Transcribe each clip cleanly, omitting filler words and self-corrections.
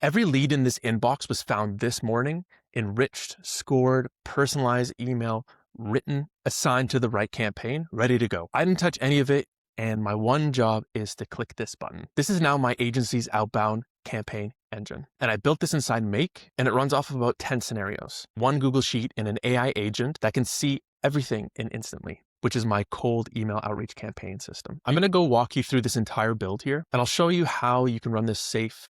Every lead in this inbox was found this morning, enriched, scored, personalized email, written, assigned to the right campaign, ready to go. I didn't touch any of it, and my one job is to click this button. This is now my agency's outbound campaign engine. And I built this inside Make, and it runs off of about 10 scenarios. One Google Sheet and an AI agent that can see everything in instantly, which is my cold email outreach campaign system. I'm gonna go walk you through this entire build here, and I'll show you how you can run this safe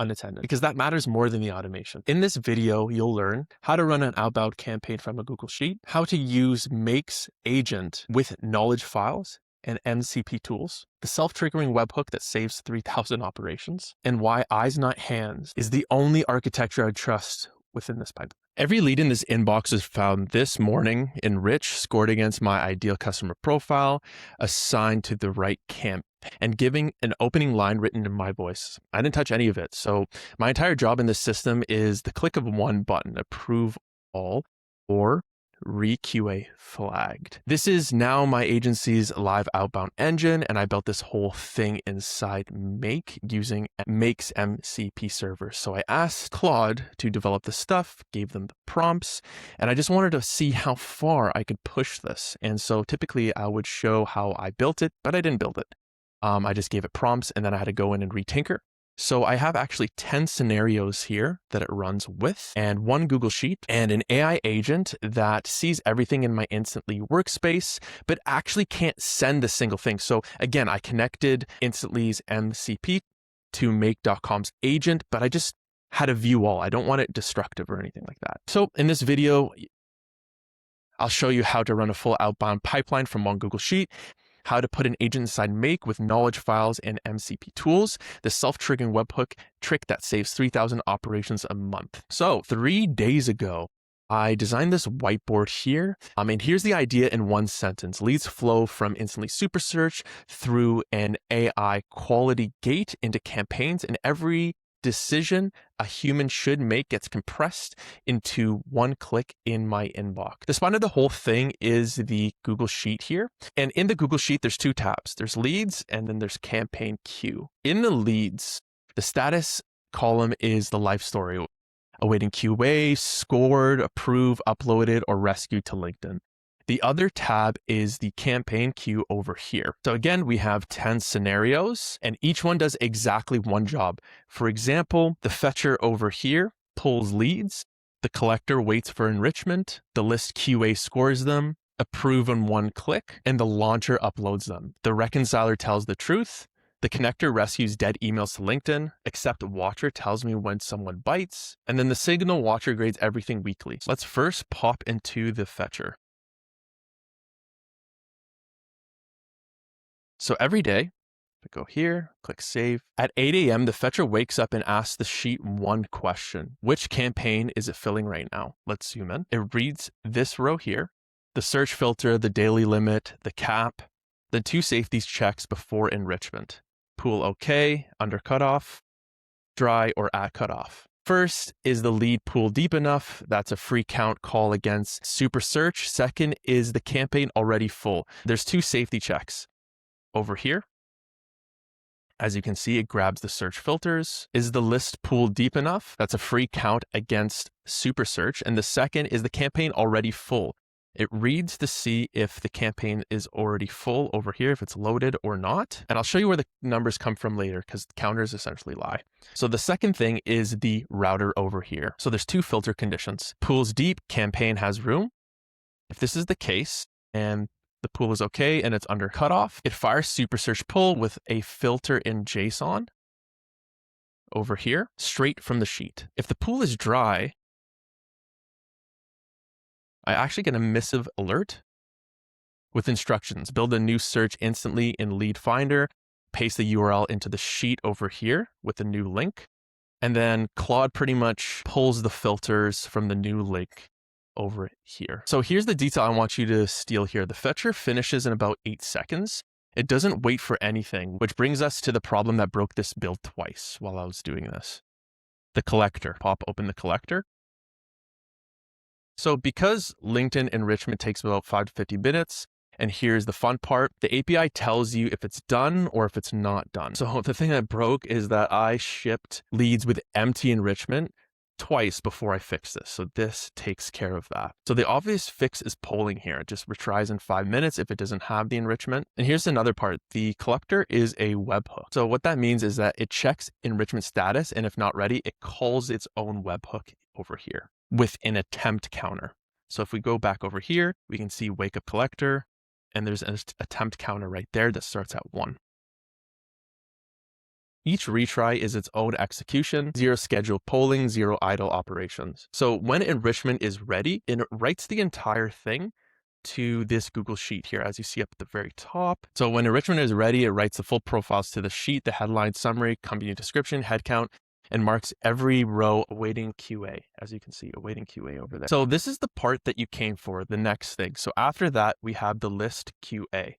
unattended, because that matters more than the automation. In this video, you'll learn how to run an outbound campaign from a Google Sheet, how to use Make's agent with knowledge files and MCP tools, the self-triggering webhook that saves 3,000 operations, and why eyes not hands is the only architecture I trust within this pipeline. Every lead in this inbox is found this morning, enriched, scored against my ideal customer profile, assigned to the right camp, and giving an opening line written in my voice. I didn't touch any of it. So my entire job in this system is the click of one button, approve all, or re-QA flagged. This is now my agency's live outbound engine, and I built this whole thing inside Make using Make's MCP server. So I asked Claude to develop the stuff, gave them the prompts, and I just wanted to see how far I could push this. And so typically I would show how I built it, but I didn't build it. I just gave it prompts, and then I had to go in and retinker. So I have actually 10 scenarios here that it runs with, and one Google Sheet, and an AI agent that sees everything in my Instantly workspace, but actually can't send a single thing. So again, I connected Instantly's MCP to Make.com's agent, but I just had a view all. I don't want it destructive or anything like that. So in this video, I'll show you how to run a full outbound pipeline from one Google Sheet, how to put an agent inside Make with knowledge files and MCP tools, the self-triggering webhook trick that saves 3,000 operations a month. So 3 days ago, I designed this whiteboard here. And here's the idea in one sentence. Leads flow from Instantly Super Search through an AI quality gate into campaigns, and every decision a human should make gets compressed into one click in my inbox. The spine of the whole thing is the Google Sheet here. And in the Google Sheet, there's 2 tabs. There's leads, and then there's campaign queue. In the leads, the status column is the life story, awaiting QA, scored, approved, uploaded, or rescued to LinkedIn. The other tab is the campaign queue over here. So again, we have 10 scenarios, and each one does exactly one job. For example, the fetcher over here pulls leads, the collector waits for enrichment, the list QA scores them, approve in one click, and the launcher uploads them. The reconciler tells the truth, the connector rescues dead emails to LinkedIn, accept watcher tells me when someone bites, and then the signal watcher grades everything weekly. So let's first pop into the fetcher. So every day, I go here, click save. At 8 a.m., the fetcher wakes up and asks the sheet one question. Which campaign is it filling right now? Let's zoom in. It reads this row here, the search filter, the daily limit, the cap, then 2 safeties checks before enrichment. Pool OK, under cutoff, dry, or at cutoff. First, is the lead pool deep enough? That's a free count call against Super Search. Second, is the campaign already full? There's 2 safety checks. Over here, as you can see, it grabs the search filters. Is the list pool deep enough? That's a free count against Super Search. And the second is the campaign already full. It reads to see if the campaign is already full over here, if it's loaded or not. And I'll show you where the numbers come from later because counters essentially lie. So the second thing is the router over here. So there's 2 filter conditions. Pool's deep, campaign has room. If this is the case, and the pool is okay and it's under cutoff, it fires Super Search pull with a filter in JSON over here, straight from the sheet. If the pool is dry, I actually get a missive alert with instructions. Build a new search instantly in Lead Finder, paste the URL into the sheet over here with a new link, and then Claude pretty much pulls the filters from the new link over here. So here's the detail I want you to steal here. The fetcher finishes in about 8 seconds. It doesn't wait for anything, which brings us to the problem that broke this build twice while I was doing this. The collector. Pop open the collector. So because LinkedIn enrichment takes about 5 to 50 minutes, And here's the fun part. The API tells you if it's done or if it's not done. So the thing that broke is that I shipped leads with empty enrichment twice before I fix this. So this takes care of that. So the obvious fix is polling here. It just retries in 5 minutes if it doesn't have the enrichment. And here's another part. The collector is a webhook. So what that means is that it checks enrichment status, and if not ready, it calls its own webhook over here with an attempt counter. So if we go back over here, we can see wake up collector, and there's an attempt counter right there that starts at 1. Each retry is its own execution, 0 scheduled polling, 0 idle operations. So when enrichment is ready, it writes the entire thing to this Google Sheet here, as you see up at the very top. So when enrichment is ready, it writes the full profiles to the sheet, the headline, summary, company description, headcount, and marks every row awaiting QA, as you can see, awaiting QA over there. So this is the part that you came for, the next thing. So after that, we have the list QA.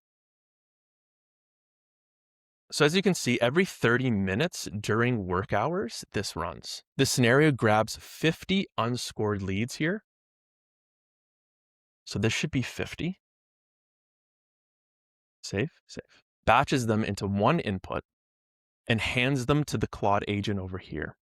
So as you can see, every 30 minutes during work hours, this runs. This scenario grabs 50 unscored leads here. So this should be 50. Save. Batches them into one input and hands them to the Claude agent over here,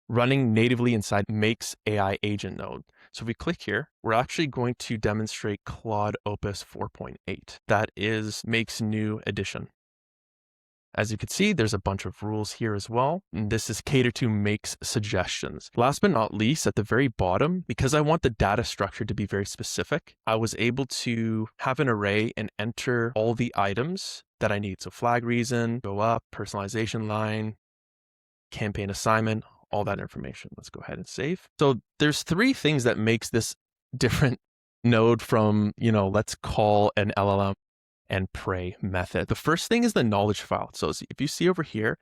running natively inside Makes AI agent node. So if we click here, we're actually going to demonstrate Claude Opus 4.8. That is Makes new edition. As you can see, there's a bunch of rules here as well. And this is cater to Makes suggestions. Last but not least, at the very bottom, because I want the data structure to be very specific, I was able to have an array and enter all the items that I need. So flag reason, go up, personalization line, campaign assignment, all that information. Let's go ahead and save. So there's 3 things that makes this different node from, let's call an LLM and pray method. The first thing is the knowledge file. So if you see over here,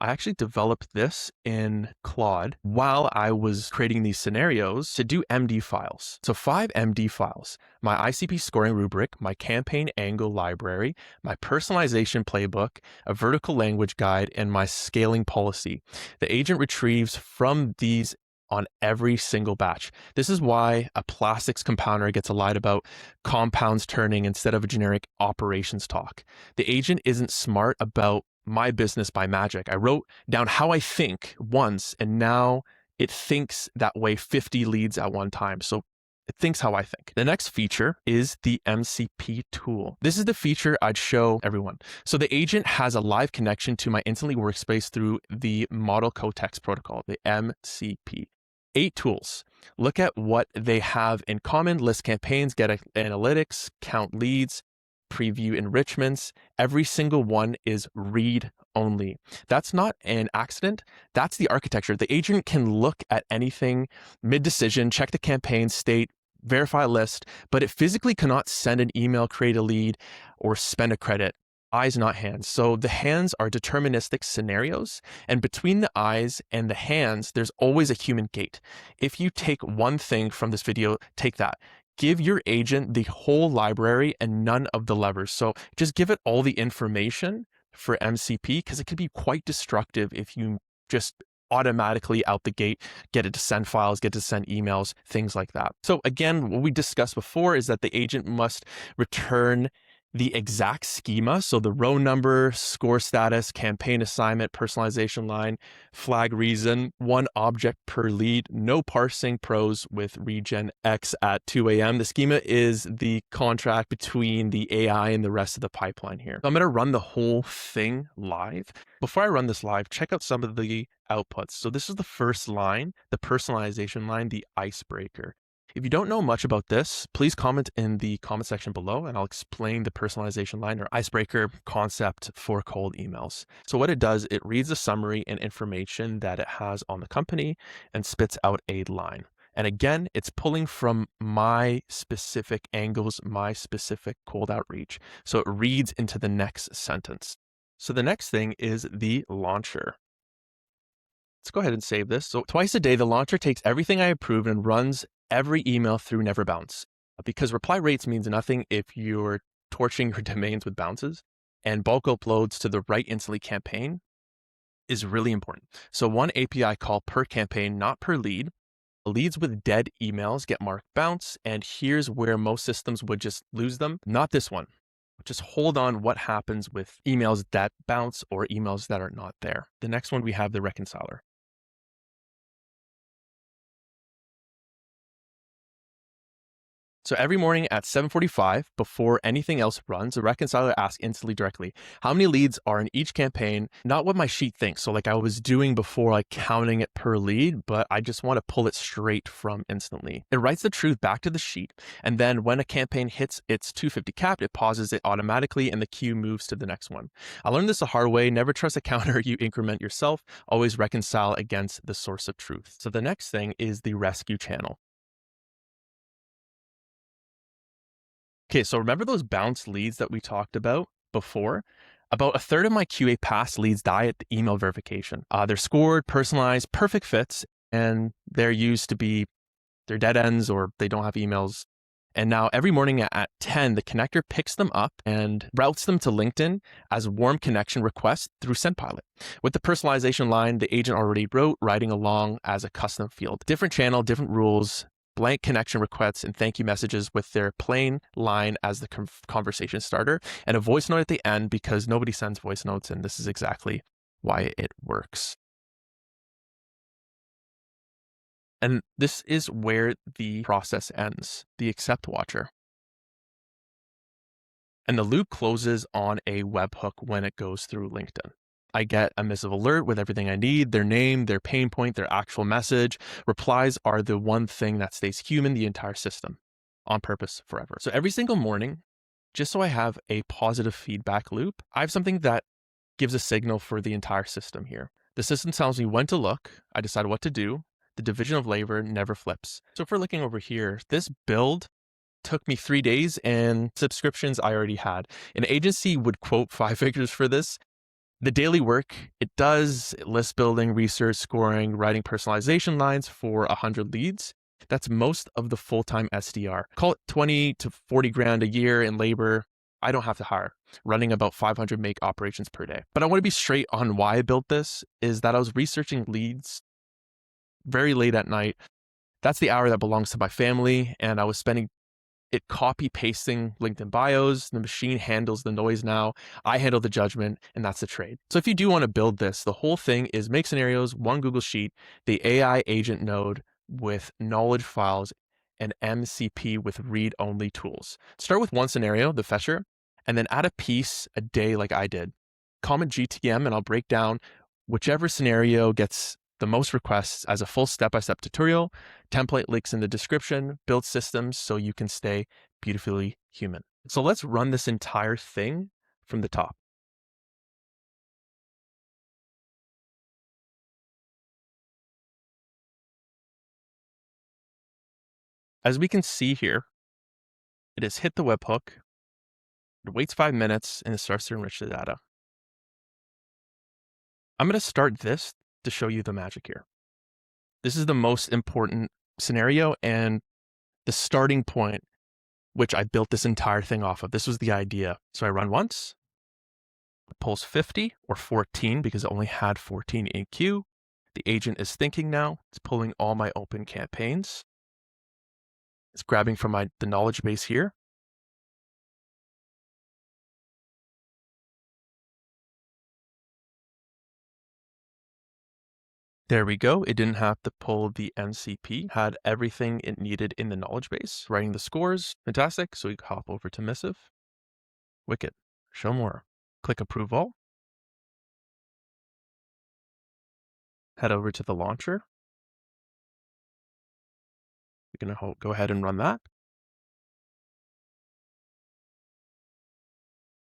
I actually developed this in Claude while I was creating these scenarios to do MD files. So 5 MD files, my ICP scoring rubric, my campaign angle library, my personalization playbook, a vertical language guide, and my scaling policy. The agent retrieves from these on every single batch. This is why a plastics compounder gets a lie about compounds turning instead of a generic operations talk. The agent isn't smart about my business by magic. I wrote down how I think once, and now it thinks that way 50 leads at one time. So it thinks how I think. The next feature is the MCP tool. This is the feature I'd show everyone. So the agent has a live connection to my Instantly Workspace through the Model Cotext protocol, the MCP. 8 tools. Look at what they have in common: list campaigns, get analytics, count leads, preview enrichments. Every single one is read only. That's not an accident. That's the architecture. The agent can look at anything mid-decision, check the campaign state, verify a list, but it physically cannot send an email, create a lead, or spend a credit. Eyes, not hands. So the hands are deterministic scenarios, and between the eyes and the hands, there's always a human gate. If you take one thing from this video, take that. Give your agent the whole library and none of the levers. So just give it all the information for MCP, because it can be quite destructive if you just automatically out the gate get it to send files, get to send emails, things like that. So again, what we discussed before is that the agent must return the exact schema. So the row number, score status, campaign assignment, personalization line, flag reason, 1 object per lead, no parsing, pros with regen X at 2 a.m. The schema is the contract between the AI and the rest of the pipeline here. So I'm going to run the whole thing live. Before I run this live, check out some of the outputs. So this is the first line, the personalization line, the icebreaker. If you don't know much about this, please comment in the comment section below and I'll explain the personalization line or icebreaker concept for cold emails. So what it does, it reads the summary and information that it has on the company and spits out a line. And again, it's pulling from my specific angles, my specific cold outreach. So it reads into the next sentence. So the next thing is the launcher. Let's go ahead and save this. So twice a day, the launcher takes everything I approved and runs every email through never bounce, because reply rates means nothing if you're torching your domains with bounces, and bulk uploads to the right instantly campaign is really important. So one API call per campaign, not per lead. leads with dead emails get marked bounce, and here's where most systems would just lose them. Not this one. Just hold on what happens with emails that bounce or emails that are not there. The next one, we have the reconciler. So every morning at 7:45, before anything else runs, the reconciler asks instantly directly, how many leads are in each campaign? Not what my sheet thinks. So like I was doing before, like counting it per lead, but I just want to pull it straight from instantly. It writes the truth back to the sheet. And then when a campaign hits its 250 cap, it pauses it automatically and the queue moves to the next one. I learned this the hard way. Never trust a counter you increment yourself. Always reconcile against the source of truth. So the next thing is the rescue channel. Okay, so remember those bounce leads that we talked about before? About a third of my QA pass leads die at the email verification. They're scored, personalized, perfect fits, and they're used to be, they're dead ends or they don't have emails. And now every morning at 10, the connector picks them up and routes them to LinkedIn as warm connection requests through SendPilot. With the personalization line, the agent already wrote, writing along as a custom field. Different channel, different rules, blank connection requests and thank you messages with their plain line as the conversation starter, and a voice note at the end because nobody sends voice notes, and this is exactly why it works. And this is where the process ends, the accept watcher. And the loop closes on a webhook when it goes through LinkedIn. I get a missive alert with everything I need, their name, their pain point, their actual message. Replies are the one thing that stays human the entire system, on purpose forever. So every single morning, just so I have a positive feedback loop, I have something that gives a signal for the entire system here. The system tells me when to look, I decide what to do, the division of labor never flips. So if we're looking over here, this build took me 3 days and subscriptions I already had. An agency would quote 5 figures for this. The daily work, it does list building, research, scoring, writing personalization lines for 100 leads. That's most of the full-time SDR. Call it 20 to 40 grand a year in labor. I don't have to hire, running about 500 make operations per day. But I want to be straight on why I built this is that I was researching leads very late at night. That's the hour that belongs to my family. And I was spending it copy pasting LinkedIn bios. The machine handles the noise now. I handle the judgment, and that's the trade. So if you do want to build this, the whole thing is make scenarios, one Google Sheet, the AI agent node with knowledge files, and MCP with read-only tools. Start with one scenario, the fetcher, and then add a piece a day like I did. Comment GTM, and I'll break down whichever scenario gets the most requests as a full step-by-step tutorial, template links in the description, build systems so you can stay beautifully human. So let's run this entire thing from the top. As we can see here, it has hit the webhook, it waits 5 minutes, and it starts to enrich the data. I'm going to start this to show you the magic here. This is the most important scenario and the starting point which I built this entire thing off of. This was the idea. So I run once, it pulls 50 or 14 because it only had 14 in queue. The agent is thinking now. It's pulling all my open campaigns. It's grabbing from the knowledge base here. There we go. It didn't have to pull the MCP, had everything it needed in the knowledge base. Writing the scores, fantastic. So we hop over to missive. Wicked, show more. Click approve all. Head over to the launcher. You're gonna go ahead and run that.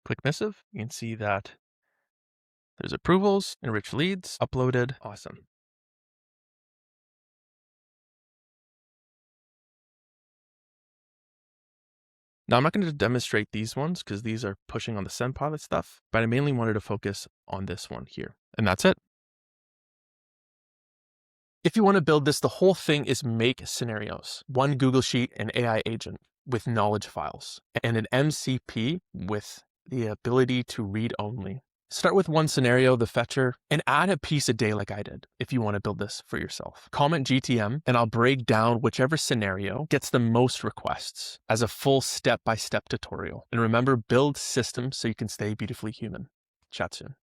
Click missive, you can see that there's approvals, enrich leads, uploaded, awesome. Now I'm not going to demonstrate these ones because these are pushing on the SendPilot stuff, but I mainly wanted to focus on this one here. And that's it. If you want to build this, the whole thing is make scenarios. One Google Sheet, an AI agent with knowledge files, and an MCP with the ability to read only. Start with one scenario, the fetcher, and add a piece a day like I did if you want to build this for yourself. Comment GTM and I'll break down whichever scenario gets the most requests as a full step-by-step tutorial. And remember, build systems so you can stay beautifully human. Chat soon.